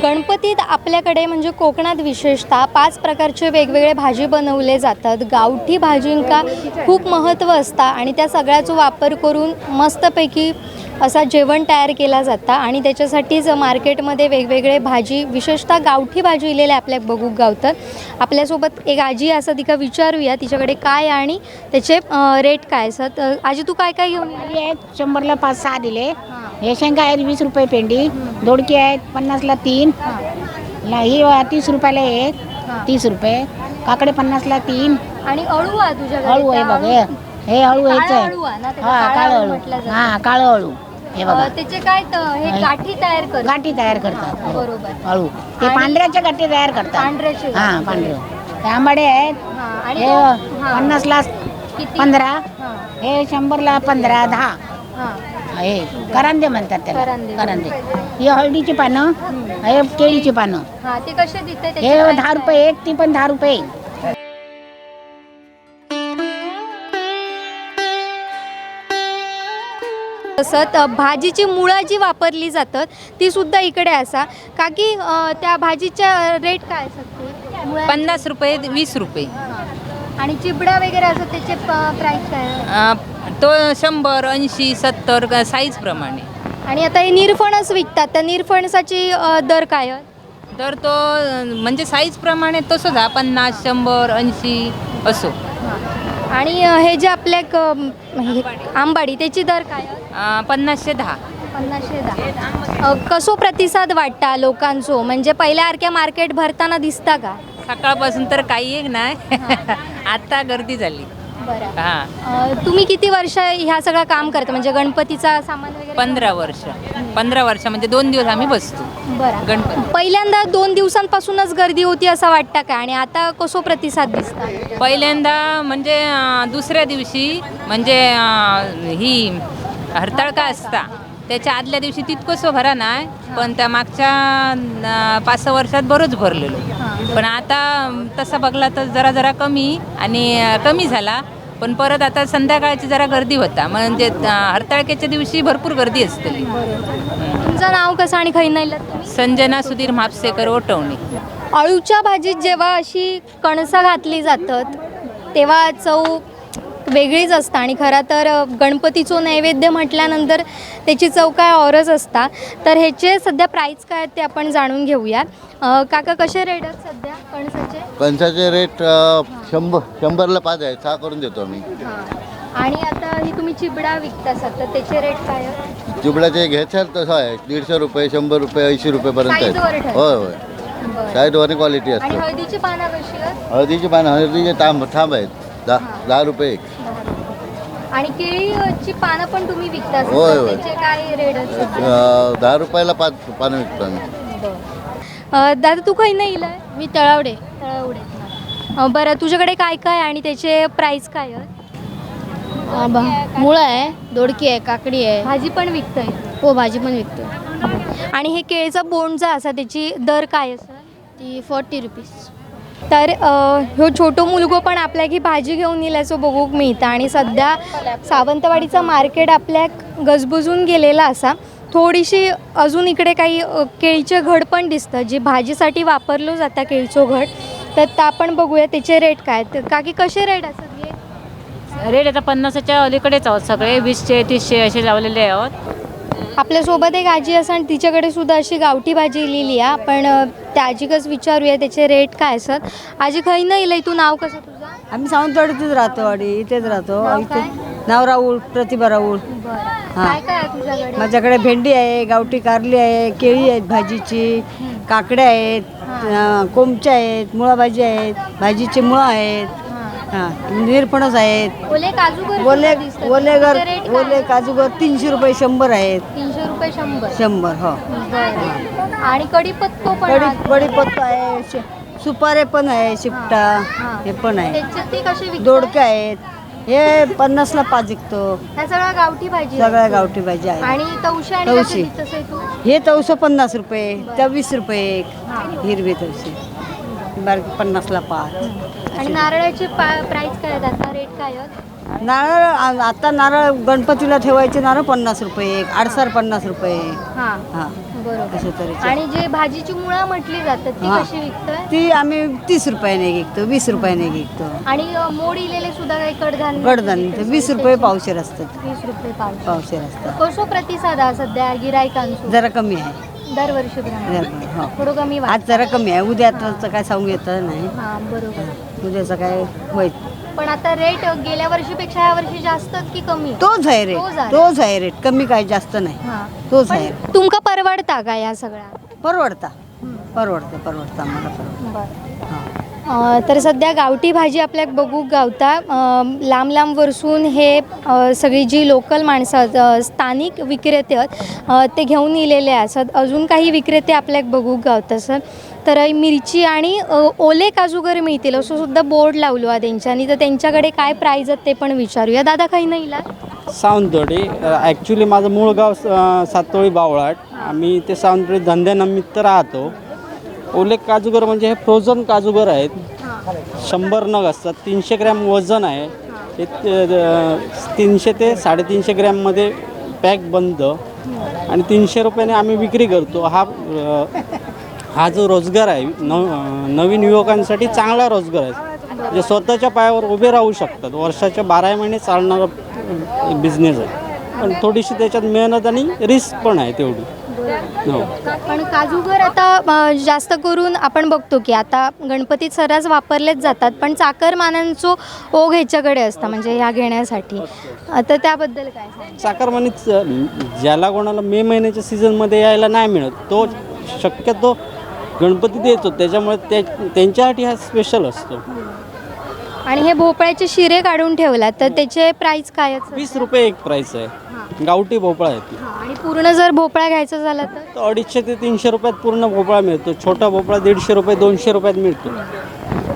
गणपतीत आपल्याकडे म्हणजे कोकणात विशेषतः 5 प्रकारचे वेगवेगळे भाजी बनवले जातात। गावठी भाजींका खूप महत्त्व असतं आणि त्या सगळ्याचा वापर करून मस्तपैकी असा जेवण तयार केला जाता आणि त्याच्यासाठीच मार्केटमध्ये वेगवेगळे भाजी विशेषतः गावठी भाजी इलेले आपल्या बघूक गावतात। आपल्यासोबत एक आजी असं तिका विचारूया तिच्याकडे काय आणि त्याचे रेट काय असतात। आजी तू काय काय घेऊन आली? 100ला 5-6 दिले। हे शेंगा आहेत 20 रुपये पेंडी, दोडके आहेत 50ला 3, ही 30 रुपयाला एक, 30 रुपये, काकडे 50ला 3 आणि अळू आहे तुझ्याकडे? अळू आहे बघ, हे अळू हेच आहे, काळं अळू, काळं अळू हे बघा। त्याचे काय हे गाठी तयार करतात? गाठी तयार करतात बरोबर। अळू ते पांढऱ्याच्या गाठी तयार करतात, पांढऱ्याचे? पांढरे। हे आंबाडे आहेत, हे 50ला 15, हे 100ला 15, 10, हे करंदे म्हणतात त्याला, करंदे। ही हळदीची पानं, हे केळीची पानं, ते कसे देते? हे 10 रुपये एक, ती पण 10 रुपये। तसंच भाजीची मुळं जी वापरली जातात ती सुद्धा इकडे असा का की त्या भाजीच्या रेट काय असतात? 50 रुपये 20 रुपये आणि चिबडा वगैरे असं त्याचे प्राइस काय? तो 100, 80, 70 साईज प्रमाणे। आणि आता हे निरफणस विकतात, त्या निरफणसाची दर काय? तर तो म्हणजे साईज प्रमाणे तसंच 50, 100, 80 असो। आणि हे जे आपल्या आंबाडी त्याची दर काय? 50 10। 50 कसो प्रतिसाद वाटता लोकांचो? म्हणजे पहिल्यासारख्या मार्केट भरताना दिसता का? सकाळपासून तर काही एक नाही आता गर्दी झाली। बरं। तुम्ही किती वर्ष ह्या सगळं काम करता म्हणजे गणपतीचा सामान वगैरे? 15 वर्ष। 15 वर्ष म्हणजे 2 दिवस आम्ही बसतो। बरं। गणपती पहिल्यांदा 2 दिवसांपासूनच गर्दी होती असं वाटतं का? आणि आता कसो प्रतिसाद दिसता? पहिल्यांदा म्हणजे दुसऱ्या दिवशी म्हणजे ही हरताळका असता त्याच्या आदल्या दिवशी तितकंसं भरा नाही, पण त्या मागच्या 5-6 वर्षात बरंच भरलेलो। पण आता तसा बघला तर जरा जरा कमी आणि कमी झाला, पण परत आता संध्याकाळची जरा गर्दी होता, म्हणजे हरताळकेच्या दिवशी भरपूर गर्दी असते। तुमचं नाव कसं आणि खै नाही? संजना सुधीर म्हापसेकर, ओटवणी। अळूच्या भाजीत जेव्हा अशी कणसं घातली जातात तेव्हा चव वेगळीच असतं आणि खरं तर गणपतीचं नैवेद्य म्हटल्यानंतर त्याची चव काय औरच असता। तर ह्याचे सध्या प्राईस काय ते आपण जाणून घेऊया। काका कसे रेट आहेत सध्या कणसाचे? कणसाचे रेट 100ला 5 आहे, 6 करून देतो आम्ही। आणि आता ही तुम्ही चिबडा विकता सध्या त्याचे रेट काय? चिबड्याचे घ्यायचं तसं आहे 150 रुपये, 100 रुपये, 80 रुपयेपर्यंत साईजवर आहे। ठरतं? होय होय, साईडवर क्वालिटी आणि असते। हळदीची पानं कशी आहेत? हळदीची पानं, हळदीचे थांब आहेत 10 रुपये एक। आणि केळीची पानं पण तुम्ही विकता? होय होय। त्याचे काय रेट असतात? 10 रुपयाला 5 पानं विकतो आम्ही। दादा तू काही नाही इलाय? मी तळावडे। बरं, तुझ्याकडे काय काय आणि त्याचे प्राईस काय आहे? मुळं आहे, दोडकी आहे, काकडी आहे। भाजी पण विकतोय? हो, भाजी पण विकतो। आणि हे केळीचा बोंडचा असा त्याची दर काय असं? ती 40 रुपीज। तर ह्यो छोटो मुलगो पण आपल्या ही भाजी घेऊन येल्याचं बघूक मिळतं आणि सध्या सावंतवाडीचं मार्केट आपल्या गजबजून गेलेला असा। थोडीशी अजून इकडे काही केळीचे घड पण दिसतं जे भाजीसाठी वापरलं जातं केळीचं घड, तर त्या पण बघूया त्याचे रेट काय। तर काकी कसे रेट असतात? रेट आता 50च्या अलीकडेच आहोत, सगळे 20चे 30चे असे लावलेले आहोत। आपल्यासोबत एक आजी असं आणि तिच्याकडे सुद्धा अशी गावठी भाजी लिहिली आहे, आपण त्या आजीकच विचारूया त्याचे रेट काय असतात। आजी काही नाही इलय, तू नाव कसं तुझं? आम्ही सावंतवाडीतच राहतो, वाडी इथेच राहतो। नाव इथे काय? नाव राहुल, प्रतिभा राहुल। काय काय आहे तुझ्याकडे? माझ्याकडे भेंडी आहे, गावठी कारली आहे, केळी आहेत भाजीची, काकड्या आहेत, कोमच्या आहेत, मुळा भाजी आहेत, भाजीचे मुळं आहेत, निरफणस आहेत, ओले काजू ओले काजूगर 300 रुपये 100 आहेत। 300 रुपये 100? 100 हो। आणि कढीपत्तो पण कढीपत्ता आहे, सुपारे पण आहे, शिपटा हे पण आहे, त्याचे ते कसे विकतात? दोडके आहेत, हे 50ला 5 विकतो। ह्या सगळ्या गावठी भाजी सगळ्या आहेत? गावठी भाजी आहे। आणि तवशी आणि तवशी. कशी तसं आहे तू? हे 250 रुपये, त्या 20 रुपये एक, हिरवी तवशी बारकी 50ला 5। आणि नारळाचे प्राइस काय आहेत आता? रेट काय आहेत? आता नारळ गणपतीला ठेवायचे नारळ 50 रुपये एक, आडसार 50 रुपये. हां हां बरोबर. अशा तऱ्हेचे. आणि जे भाजीची मुळं म्हटली जातात ती हां. कशी विकताय? ती आम्ही 30 रुपयाने विकतो, 20 रुपयाने विकतो. आणि मोड इलेले सुद्धा काही कडधान्य कडधान्य 20 रुपये पावशेर असतात. 20 रुपये पाव. पावशेर असतात. कसो प्रतिसाद हा सध्या गिरायकांचो? जरा कमी आहे. दरवर्षी हो. थोडं कमी आज जरा कमी आहे. उद्याचं काय सांगू येतं नाही. हां बरोबर. उद्याचं काय होईल. पण आता रेट गेल्या वर्षीपेक्षा या वर्षी जास्त की कमी? तोच आहे रेट. तोच आहे. तोच आहे रेट. कमी काय जास्त नाही. हां. तोच आहे. पण तुमका परवडता का या सगळ्या? परवडता परवडतं आम्हाला परवडतं. बरं. तर सध्या गावठी भाजी आपल्याक बघूक गावता. लांब लांब वरसून हे सगळी जी लोकल माणसं स्थानिक विक्रेते आहेत ते घेऊन इलेले असत. अजून काही विक्रेते आपल्याक बघूक गावता सर. तर मिरची आणि ओले काजूगर मिळतील असं सुद्धा बोर्ड लावलो आहे त्यांच्यानी. तर त्यांच्याकडे काय प्राईज आहेत ते पण विचारूया. दादा काही नाही इला? सावंतवाडी. ॲक्च्युली माझं मूळ गाव सातोळी बावळाट. आम्ही ते सावंतवाडी धंद्यानिमित्त राहतो. ओले काजूगर म्हणजे हे फ्रोझन काजूगर आहेत. 100 नग असतात. 300 ग्रॅम वजन आहे. हे 300 ते 350 ग्रॅममध्ये पॅक बनतं आणि 300 रुपयाने आम्ही विक्री करतो. हा जो रोजगार आहे नवीन युवकांसाठी चांगला रोजगार आहे. जे स्वतःच्या पायावर उभे राहू शकतात. वर्षाच्या 12 महिने चालणारा बिझनेस आहे. पण थोडीशी त्याच्यात मेहनत आणि रिस्क पण आहे तेवढी. हो. पण काजूगर आता जास्त करून आपण बघतो की आता गणपतीत सर्रास वापरलेच जातात. पण चाकरमानांचो ओघ ह्याच्याकडे असता म्हणजे ह्या घेण्यासाठी. तर त्याबद्दल काय सांगाल? चाकरमानीच ज्याला कोणाला मे महिन्याच्या सीझनमध्ये यायला नाही मिळत तो शक्यतो गणपतीत येतो. त्याच्यामुळे त्यांच्यासाठी हा स्पेशल असतो. आणि हे भोपळ्याचे शिरे काढून ठेवलात तर त्याचे प्राईस काय आहेत? 20 रुपये एक प्राईस आहे. गावठी भोपळा आहे ती. आणि पूर्ण जर भोपळा घ्यायचा झाला तर? 250 ते 300 रुपयात पूर्ण भोपळा मिळतो. छोटा भोपळा 150 रुपये 200 रुपयात मिळतो.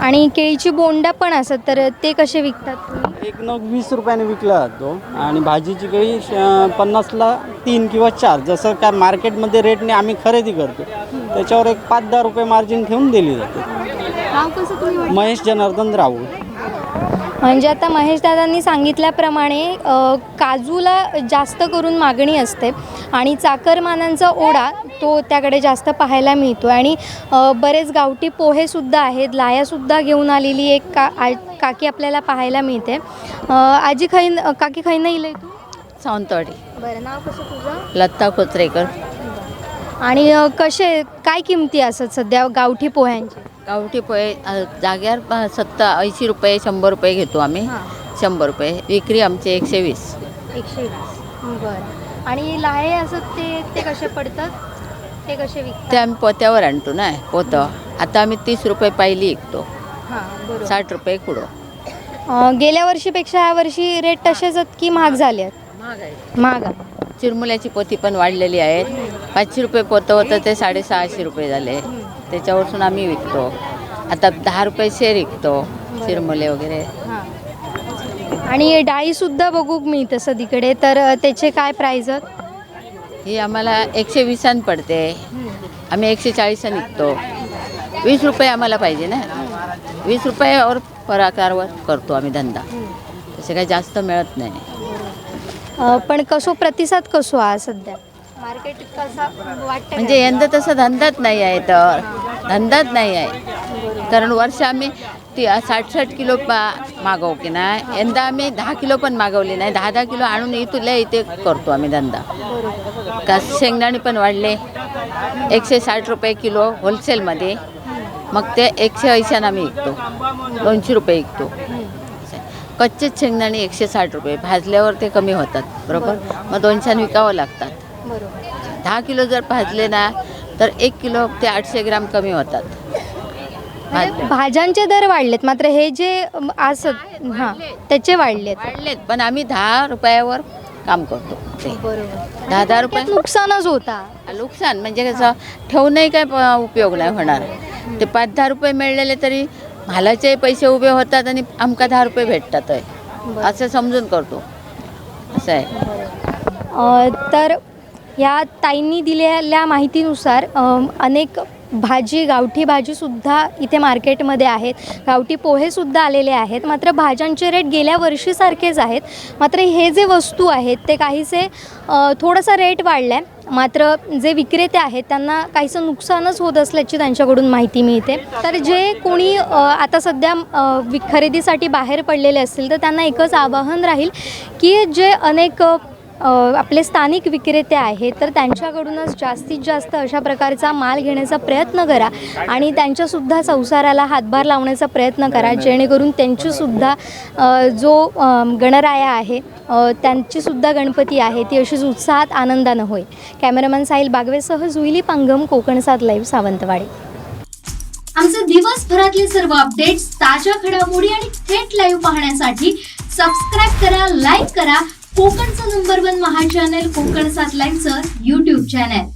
आणि केळीची बोंडा पण असत तर ते कसे विकतात तुम्ही? एक नग 20 रुपयाने विकला जातो. आणि भाजीची केळी 50ला 3 किंवा 4 जसं काय मार्केटमध्ये रेटने आम्ही खरेदी करतो त्याच्यावर एक 5-10 रुपये मार्जिन ठेवून दिली जाते. नाव कसं तुम्ही? महेश जनार्दन राऊळ. म्हणजे आता महेशदादांनी सांगितल्याप्रमाणे काजूला जास्त करून मागणी असते आणि चाकरमानांचा ओढा तो त्याकडे जास्त पाहायला मिळतो. आणि बरेच गावठी पोहेसुद्धा आहेत. लायासुद्धा घेऊन आलेली एक काकी आपल्याला पाहायला मिळते. आजी काकी खाई नाही इले तू? सावंतवाडी. बरं. नाव कसं तुझं? लता कोचरेकर. आणि कसे काय किमती असत सध्या गावठी पोह्यांची? गावठी पोहे जाग्यावर 80 रुपये 100 रुपये घेतो आम्ही. 100 रुपये विक्री आमची 120. 120. बरं. आणि लाहे असत ते कसे पडतात? ते कसे विकतात? ते आम्ही पोत्यावर आणतो ना. पोतं आता आम्ही 30 रुपये पायली विकतो. हां बरोबर. 60 रुपये कुडो. गेल्या वर्षीपेक्षा ह्या वर्षी रेट तसेच आहेत की महाग झाले आहेत? महाग आहे. चिरमुल्याची पोती पण वाढलेली आहेत. 500 रुपये पोतं होतं ते 650 रुपये झाले. त्याच्यावरून आम्ही विकतो. आता 10 रुपये शेर विकतो चिरमुले वगैरे. आणि डाळीसुद्धा बघूक मिळतं सदीकडे तर त्याचे काय प्राईज आहेत? ही आम्हाला 120 पडते. आम्ही 140 विकतो. 20 रुपये आम्हाला पाहिजे ना. 20 रुपयावर पराकारवर करतो आम्ही धंदा. तसे काही जास्त मिळत नाही. पण कसो प्रतिसाद कसो हा सध्या मार्केट कसा वाटतं? म्हणजे यंदा तसा धंदाच नाही आहे. तर धंदाच नाही आहे. कारण वर्ष आम्ही 60-60 किलो मागवू की नाही. यंदा आम्ही 10 किलो पण मागवले नाही. 10-10 किलो आणून इथे करतो आम्ही धंदा. का शेंगदाणे पण वाढले 160 रुपये किलो होलसेलमध्ये. मग ते 180 आम्ही विकतो. 200 रुपये विकतो. कच्चेच शेंगदाणे 160 रुपये. भाजल्यावर ते कमी होतात बरोबर. मग 200 विकावं लागतात. 10 किलो जर भाजले ना तर 1 किलो ते 800 ग्राम कमी होतात. भाज्यांचे दर वाढलेत मात्र हे जे असत त्याचे वाढलेत पण आम्ही 10 रुपयावर काम करतो. बरोबर. 10 रुपये नुकसानच होता. नुकसान म्हणजे कसं ठेवूनही काय उपयोग नाही होणार. ते 5-10 रुपये मिळलेले तरी मालाचे पैसे उभे होतात आणि आमका 10 रुपये भेटतात आहे असं समजून करतो. असं आहे. तर या ताईंनी दिलेल्या माहितीनुसार अनेक भाजी, गावठी भाजीसुद्धा इथे मार्केटमध्ये आहेत, गावठी पोहेसुद्धा आलेले आहेत. मात्र भाज्यांचे रेट गेल्या वर्षीसारखेच आहेत. मात्र हे जे वस्तू आहेत ते काहीसे थोडासा रेट वाढला आहे. मात्र जे विक्रेते आहेत त्यांना काहीसं नुकसानच होत असल्याची त्यांच्याकडून माहिती मिळते. तर जे कोणी आता सध्या खरेदीसाठी बाहेर पडलेले असतील तर त्यांना एकच आवाहन राहील की जे अनेक आपले स्थानिक विक्रेते आहेत तर त्यांच्याकडूनच जास्तीत जास्त अशा प्रकारचा माल घेण्याचा प्रयत्न करा आणि त्यांच्यासुद्धा संसाराला हातभार लावण्याचा प्रयत्न करा, जेणेकरून त्यांचीसुद्धा जो गणराया आहे त्यांचीसुद्धा गणपती आहे ती अशीच उत्साहात आनंदानं होईल. कॅमेरामॅन साहिल बागवेसह जुईली पांगम, कोकण 7 लाईव्ह, सावंतवाडी. आमचे दिवसभरातले सर्व अपडेट्स, ताज्या घडामोडी आणि थेट लाईव्ह पाहण्यासाठी सबस्क्राईब करा, लाईक करा कोकणचं नंबर 1 महा चॅनल कोकण 7 लाईव्हचं YouTube चॅनल.